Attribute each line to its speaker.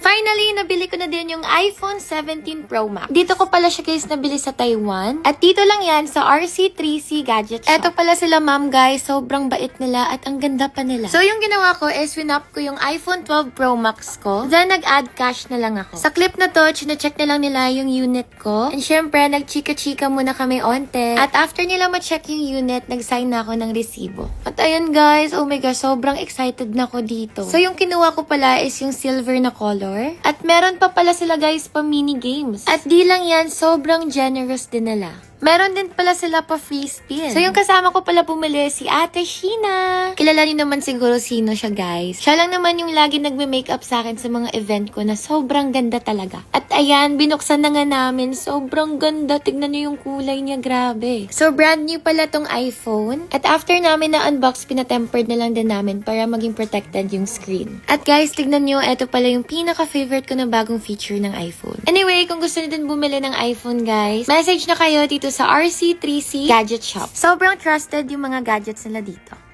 Speaker 1: Finally, nabili ko na din yung iPhone 17 Pro Max. Dito ko pala siya guys nabili sa Taiwan. At dito lang yan sa RC3C Gadget Shop. Eto pala sila ma'am guys, sobrang bait nila at ang ganda pa nila. So yung ginawa ko is winap ko yung iPhone 12 Pro Max ko. Then nag-add cash na lang ako. Sa clip na to, chine-check na lang nila yung unit ko. And syempre, nag-chika-chika muna kami onte. At after nila ma-check yung unit, nag-sign na ako ng resibo. At ayun guys, oh my gosh, sobrang excited na ako dito. So yung kinuha ko pala is yung silver na color. At meron pa pala sila guys pa mini games. At di lang yan, sobrang generous din nila. Meron din pala sila pa free spin. So yung kasama ko pala bumili si Ate Sheena. Kilala niyo naman siguro sino siya guys. Siya lang naman yung lagi nagme-makeup sa akin sa mga event ko na sobrang ganda talaga. At ayan, binuksan na nga namin. Sobrang ganda. Tignan niyo yung kulay niya, grabe. So brand new pala tong iPhone. At after namin na-unbox, pinatempered na lang din namin para maging protected yung screen. At guys, tignan niyo, ito pala yung pinaka-favorite ko na bagong feature ng iPhone. Anyway, kung gusto niyo din bumili ng iPhone guys, message na kayo dito sa RC3C Gadget Shop. Sobrang trusted yung mga gadgets nila dito.